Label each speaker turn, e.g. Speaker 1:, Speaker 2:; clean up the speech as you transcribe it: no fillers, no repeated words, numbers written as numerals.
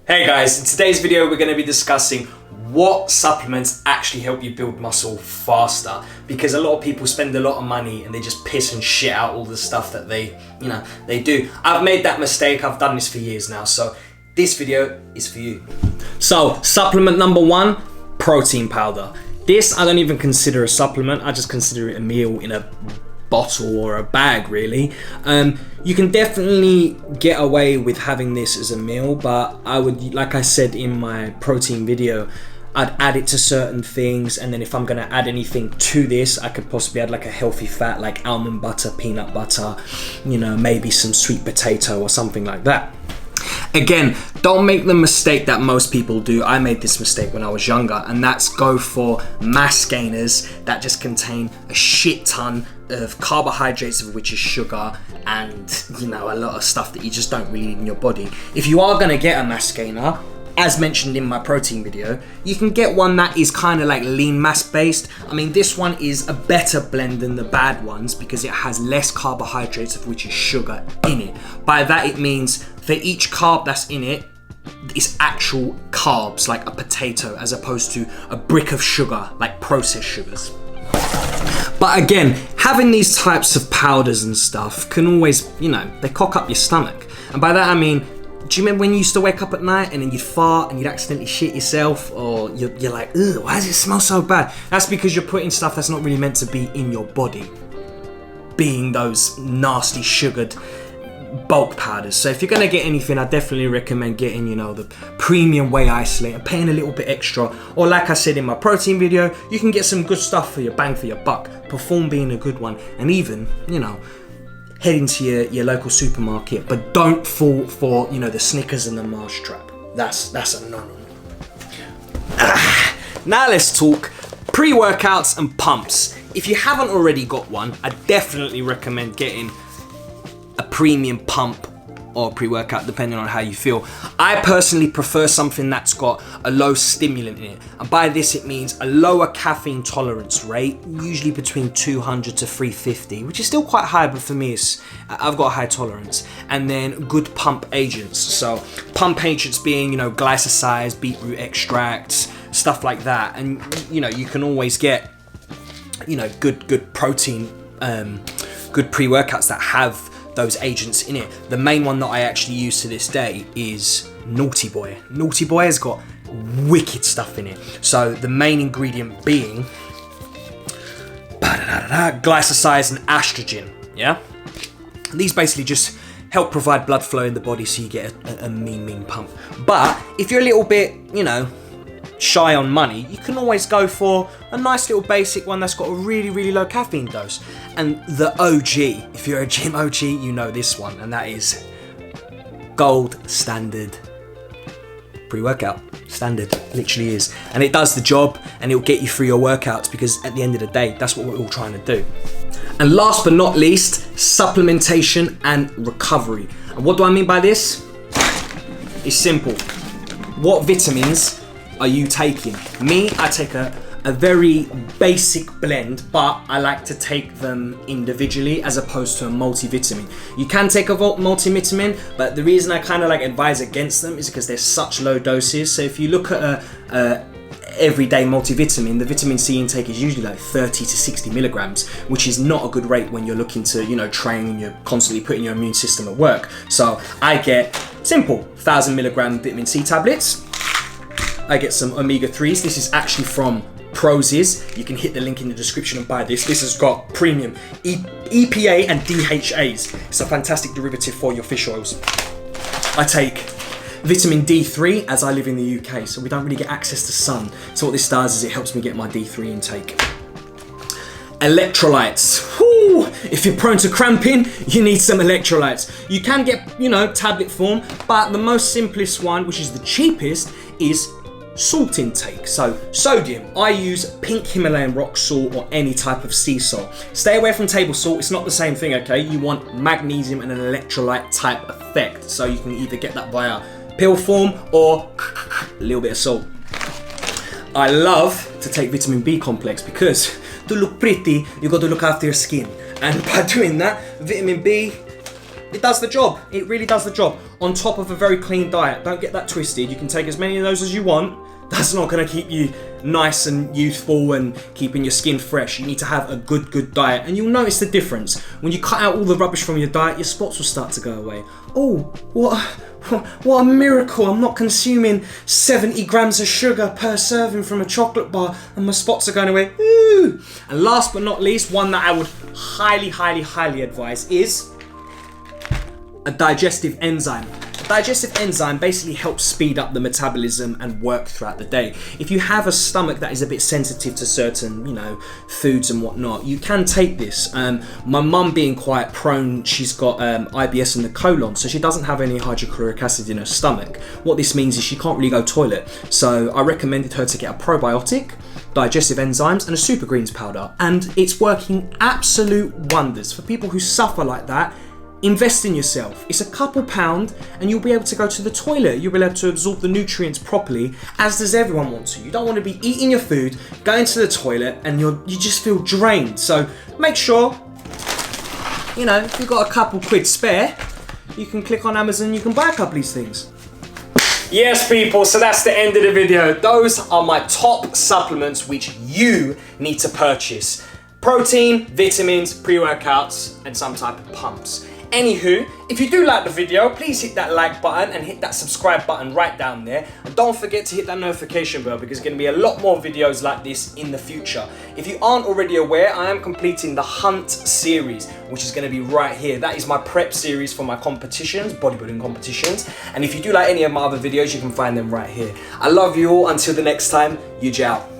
Speaker 1: Hey guys, in today's video we're going to be discussing what supplements actually help you build muscle faster, because a lot of people spend a lot of money and they just piss and shit out all the stuff that they do. I've made that mistake. I've done this for years now, so this video is for you. So supplement number one, protein powder. This I don't even consider a supplement, I just consider it a meal in a bottle or a bag really. You can definitely get away with having this as a meal, but I would, like I said in my protein video, I'd add it to certain things, and then if I'm gonna add anything to this, I could possibly add like a healthy fat like almond butter, peanut butter, maybe some sweet potato or something like that. Again, don't make the mistake that most people do. I made this mistake when I was younger, and that's go for mass gainers that just contain a shit ton of carbohydrates, of which is sugar, and a lot of stuff that you just don't really need in your body. If you are gonna get a mass gainer, as mentioned in my protein video, you can get one that is kind of like lean mass based. I mean, this one is a better blend than the bad ones because it has less carbohydrates, of which is sugar, in it. By that it means for each carb that's in it, it's actual carbs like a potato, as opposed to a brick of sugar like processed sugars. But again, having these types of powders and stuff can always, they cock up your stomach. And by that I mean, do you remember when you used to wake up at night and then you'd fart and you'd accidentally shit yourself, or you're like, ugh, why does it smell so bad? That's because you're putting stuff that's not really meant to be in your body, being those nasty sugared bulk powders. So if you're gonna get anything, I definitely recommend getting, the premium whey isolate and paying a little bit extra. Or like I said in my protein video, you can get some good stuff for your bang for your buck, Perform being a good one, and even, head into your local supermarket, but don't fall for the Snickers and the Mars trap. That's a no. Now let's talk pre-workouts and pumps. If you haven't already got one, I definitely recommend getting a premium pump or pre-workout, depending on how you feel. I personally prefer something that's got a low stimulant in it, and by this it means a lower caffeine tolerance rate, usually between 200 to 350, which is still quite high, but for me I've got a high tolerance. And then good pump agents. So pump agents being glycosides, beetroot extracts, stuff like that. And you can always get good protein, good pre-workouts that have those agents in it. The main one that I actually use to this day is Naughty Boy. Naughty Boy has got wicked stuff in it. So the main ingredient being glycosides and estrogen. Yeah, these basically just help provide blood flow in the body, so you get a mean pump. But if you're a little bit shy on money, you can always go for a nice little basic one that's got a really low caffeine dose. And the OG, if you're a gym OG, you know this one, and that is gold standard pre-workout. Standard, literally is. And it does the job, and it'll get you through your workouts, because at the end of the day, that's what we're all trying to do. And last but not least, supplementation and recovery. And what do I mean by this? It's simple. What vitamins are you taking? Me, I take a very basic blend, but I like to take them individually as opposed to a multivitamin. You can take a multivitamin, but the reason I kind of advise against them is because they're such low doses. So if you look at a everyday multivitamin, the vitamin C intake is usually 30 to 60 milligrams, which is not a good rate when you're looking to train and you're constantly putting your immune system at work. So I get simple 1,000 milligram vitamin C tablets. I get some omega-3s. This is actually from Prozis. You can hit the link in the description and buy this. This has got premium EPA and DHAs. It's a fantastic derivative for your fish oils. I take vitamin D3, as I live in the UK, so we don't really get access to sun. So what this does is it helps me get my D3 intake. Electrolytes. Whew. If you're prone to cramping, you need some electrolytes. You can get, tablet form, but the most simplest one, which is the cheapest, is salt intake. So sodium, I use pink Himalayan rock salt or any type of sea salt. Stay away from table salt, it's not the same thing, okay? You want magnesium and an electrolyte type effect. So you can either get that via pill form or a little bit of salt. I love to take vitamin B complex because to look pretty, you got to look after your skin. And by doing that, vitamin B it does the job. It really does the job. On top of a very clean diet. Don't get that twisted. You can take as many of those as you want. That's not going to keep you nice and youthful and keeping your skin fresh. You need to have a good diet, and you'll notice the difference. When you cut out all the rubbish from your diet, your spots will start to go away. Oh, what a miracle. I'm not consuming 70 grams of sugar per serving from a chocolate bar and my spots are going away. Ooh. And last but not least, one that I would highly advise is a digestive enzyme. A digestive enzyme basically helps speed up the metabolism and work throughout the day. If you have a stomach that is a bit sensitive to certain, foods and whatnot, you can take this. My mum being quite prone, she's got IBS in the colon, so she doesn't have any hydrochloric acid in her stomach. What this means is she can't really go toilet. So I recommended her to get a probiotic, digestive enzymes, and a super greens powder. And it's working absolute wonders. For people who suffer like that, invest in yourself. It's a couple pound and you'll be able to go to the toilet. You'll be able to absorb the nutrients properly, as does everyone want to. You don't want to be eating your food, going to the toilet, and you just feel drained. So make sure, if you've got a couple quid spare, you can click on Amazon, you can buy a couple of these things. Yes, people, so that's the end of the video. Those are my top supplements which you need to purchase. Protein, vitamins, pre-workouts, and some type of pumps. Anywho, if you do like the video, please hit that like button and hit that subscribe button right down there. And don't forget to hit that notification bell, because there's going to be a lot more videos like this in the future. If you aren't already aware, I am completing the Hunt series, which is going to be right here. That is my prep series for my competitions, bodybuilding competitions. And if you do like any of my other videos, you can find them right here. I love you all. Until the next time, Yucel.